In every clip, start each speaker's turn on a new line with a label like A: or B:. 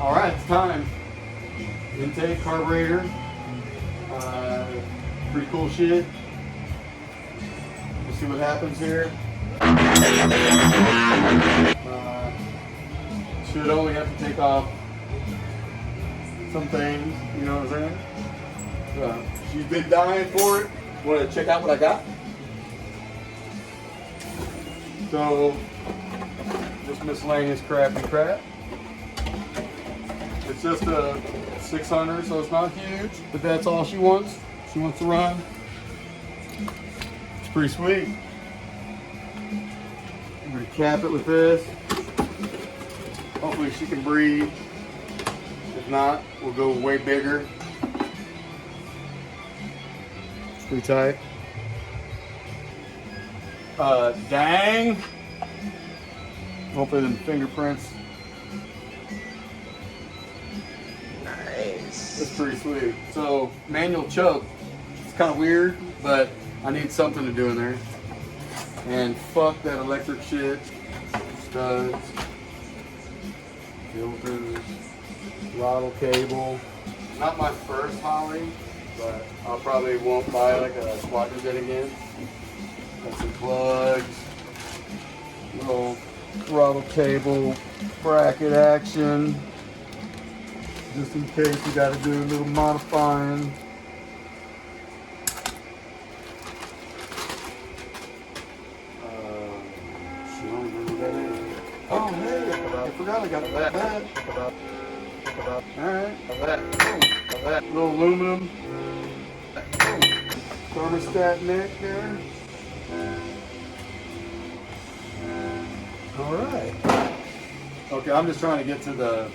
A: All right, it's time. Intake, carburetor, pretty cool shit. We'll see what happens here. Should only have to take off some things, you know what I'm saying? She's been dying for it. Want to check out what I got? So, just miscellaneous crappy crap. It's just a 600, so it's not huge, but that's all she wants. She wants to run. It's pretty sweet. I'm gonna cap it with this. Hopefully she can breathe. If not, we'll go way bigger. It's pretty tight. Dang. Hopefully the fingerprints.
B: Nice.
A: It's pretty sweet. So manual choke. It's kind of weird, but I need something to do in there. And fuck that electric shit. Studs, filters, throttle cable. Not my first Holly, but I probably won't buy like a squadron jet again. Got some plugs, little throttle cable, bracket action, just in case you got to do a little modifying. Oh, hey, I forgot I got that. Alright, that little aluminum thermostat neck there. Alright. Okay, I'm just trying to get to the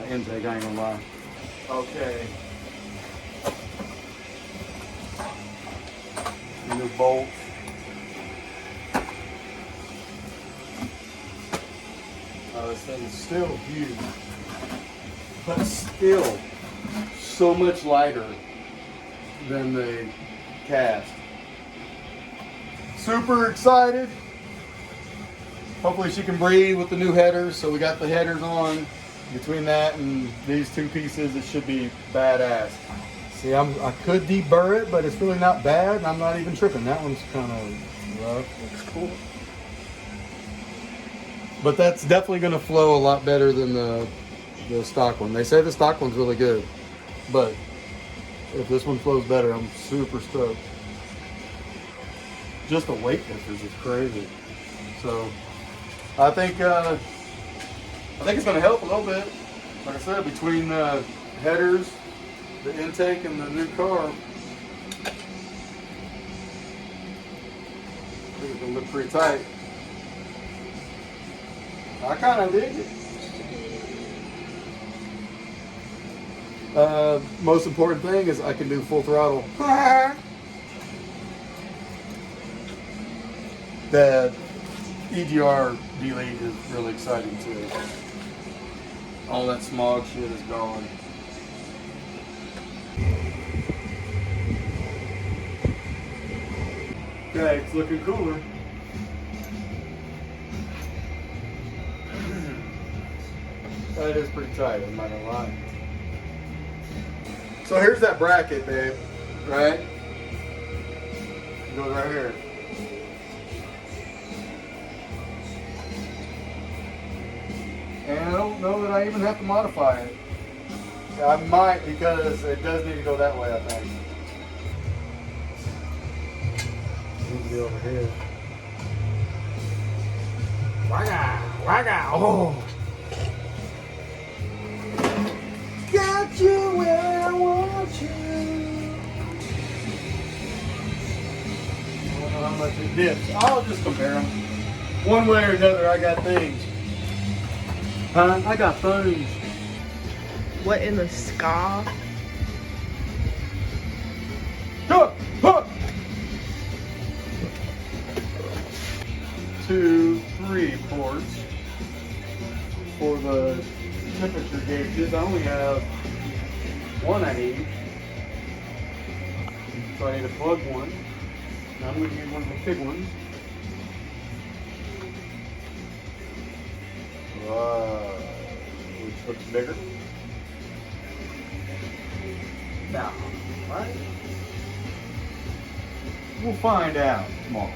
A: intake, I ain't gonna lie. Okay. New bolt. This thing is still huge, but still so much lighter than the cast. Super excited. Hopefully she can breathe with the new headers. So we got the headers on. Between that and these two pieces, it should be badass. See, I could deburr it, but it's really not bad. And I'm not even tripping. That one's kind of rough. Looks cool. But that's definitely going to flow a lot better than the stock one. They say the stock one's really good, but if this one flows better, I'm super stoked. Just the weight difference is crazy. So I think it's going to help a little bit. Like I said, between the headers, the intake, and the new carb, I think it's going to look pretty tight. I kind of dig it. Most important thing is I can do full throttle. The EGR delete is really exciting too. All that smog shit is gone. Okay, it's looking cooler. That is pretty tight, I'm not gonna lie. So here's that bracket, babe, right? It goes right here. And I don't know that I even have to modify it. I might, because it does need to go that way, I think. It needs to be over here. Wagga, wagga, oh! Got you where I want you. I don't know how much it dips. I'll just compare them. One way or another, I got things. Huh? I got things.
B: What in the ska?
A: Huh, huh. 2, 3 ports for the temperature gauges. I only have one I need. So I need to plug one. Now I'm going to use one of the big ones. Which Looks bigger. No, right? We'll find out tomorrow.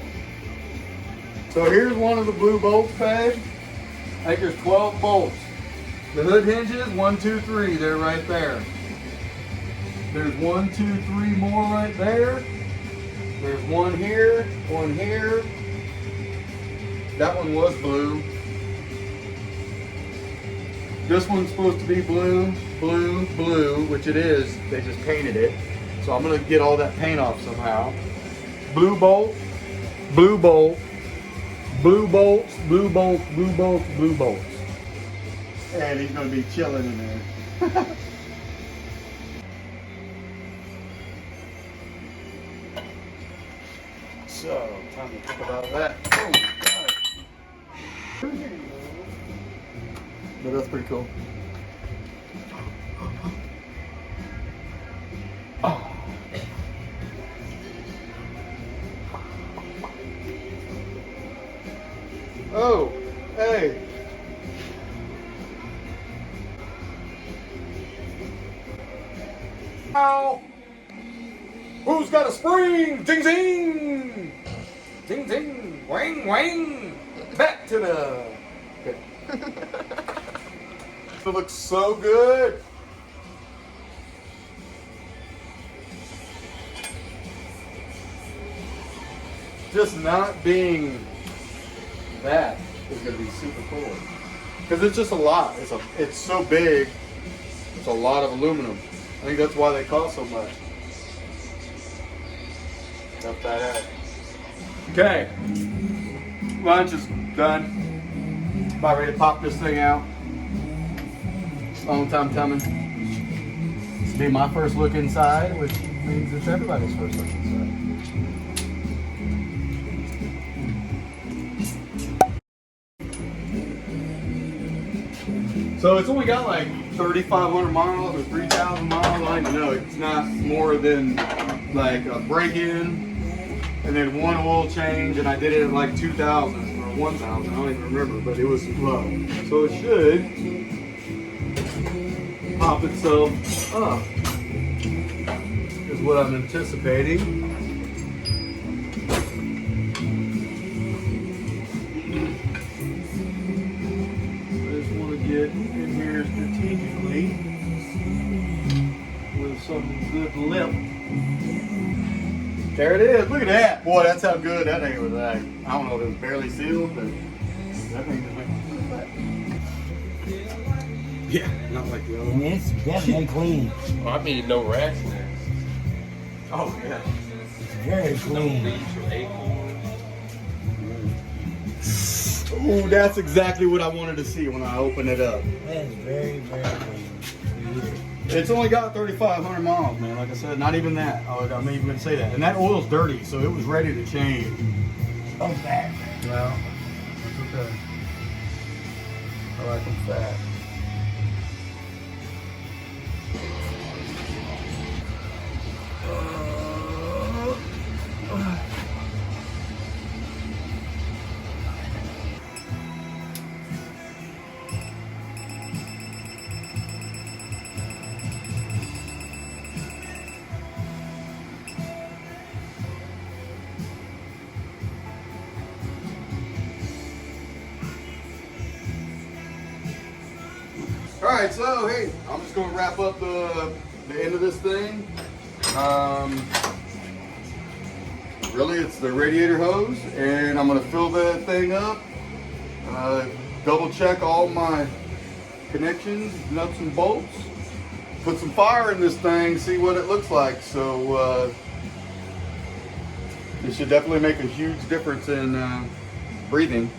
A: So here's one of the blue bolts, Peg. I think there's 12 bolts. The hood hinges, 1, 2, 3, they're right there. There's 1, 2, 3 more right there. There's one here, one here. That one was blue. This one's supposed to be blue, blue, blue, which it is. They just painted it. So I'm gonna get all that paint off somehow. Blue bolt, blue bolt, blue bolts, blue bolts, blue bolts, blue bolts. And he's gonna be chilling in there. So, time to think about that. Oh, God. But that's pretty cool. Oh. Oh, hey. Ow. Who's got a spring? Ding, ding. Ding, ding. Wang, wang. Back to the... Okay. It looks so good. Just not being that is going to be super cool. Because it's just a lot. It's so big. It's a lot of aluminum. I think that's why they cost so much. Got that out. Okay. Lunch is done. About ready to pop this thing out. Long time coming. This will be my first look inside, which means it's everybody's first look inside. So it's only got like 3,500 miles or 3,000 miles. I don't even know. It's not more than like a break-in and then one oil change, and I did it at like 2,000 or 1,000. I don't even remember, but it was low. So it should pop itself up, is what I'm anticipating. Get in here strategically with some good lip. There it is. Look at that. Boy, that's how good that thing was. Like, I don't know if it was barely sealed, but that thing just went. Yeah, not like the other one.
C: It's definitely clean.
D: Oh, I mean, no rats in there.
A: Oh, yeah.
C: It's very clean.
A: Ooh, that's exactly what I wanted to see when I opened it up.
C: That's very, very clean.
A: It's only got 3,500 miles, man. Like I said, not even that. I'm even going to say that. And that oil's dirty, so it was ready to change.
C: Oh, fat.
A: Well, it's okay. I like them fat. Alright, so hey, I'm just going to wrap up the end of this thing. Really, it's the radiator hose, and I'm going to fill that thing up, double check all my connections, nuts and bolts, put some fire in this thing, see what it looks like. So it should definitely make a huge difference in breathing.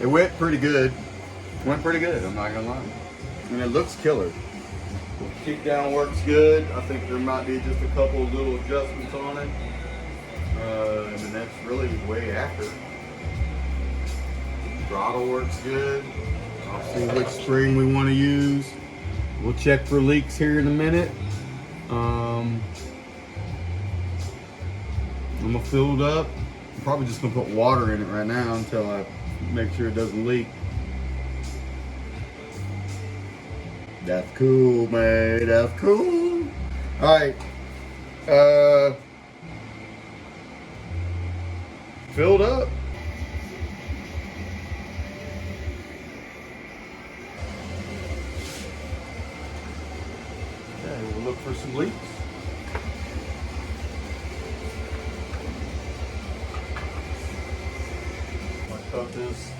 A: It went pretty good. Went pretty good, I'm not gonna lie. And it looks killer. Kick down works good. I think there might be just a couple of little adjustments on it. And then that's really way after. Throttle works good. I'll see which spring we want to use. We'll check for leaks here in a minute. I'm gonna fill it up. I'm probably just gonna put water in it right now until I make sure it doesn't leak. That's cool, man. That's cool. All right. Filled up. Okay, we'll look for some leaks. I'll cut this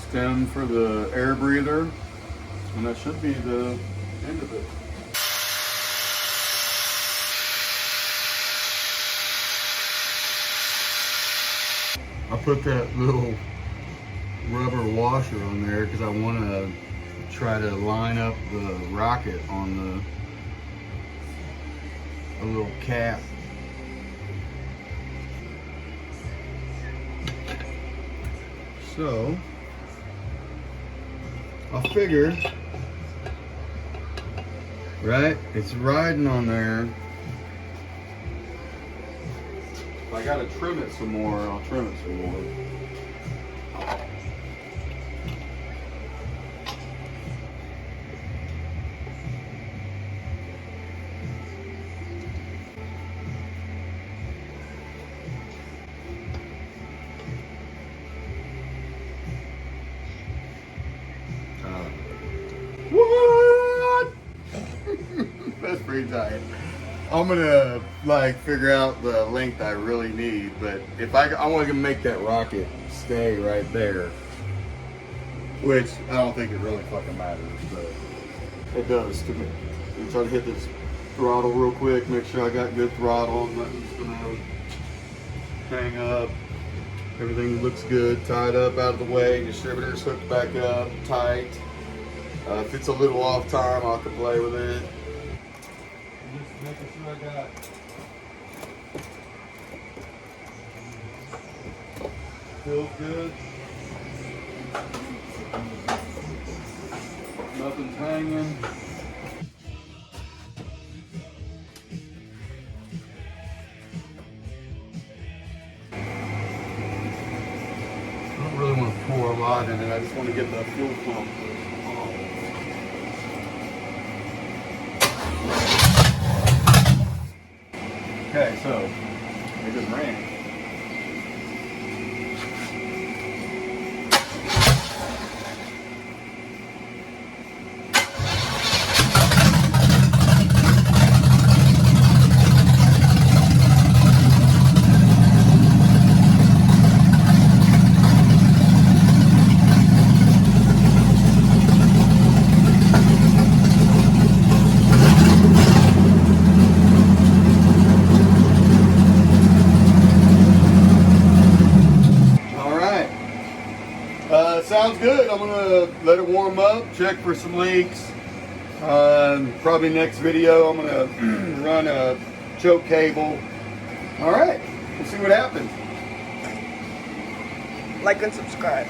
A: stem for the air breather, and that should be the end of it. I put that little rubber washer on there because I want to try to line up the rocket on the little cap. So I figured, right, it's riding on there. If I gotta trim it some more, I'll trim it some more. What? That's pretty tight. I'm gonna like figure out the length I really need, but if I want to make that rocket stay right there, which I don't think it really fucking matters, but it does to me. I'm trying to hit this throttle real quick, make sure I got good throttle, nothing's gonna hang up. Everything looks good, tied up out of the way, distributor's hooked back up, tight. If it's a little off time, I can play with it. Just making sure I got feels good. Nothing's hanging. I don't really want to pour a lot in it. I just want to get the fuel pump. Okay, so it just ran. Sounds good. I'm gonna let it warm up, check for some leaks. Probably next video I'm gonna run a choke cable. All right, we'll see what happens.
B: Like and subscribe.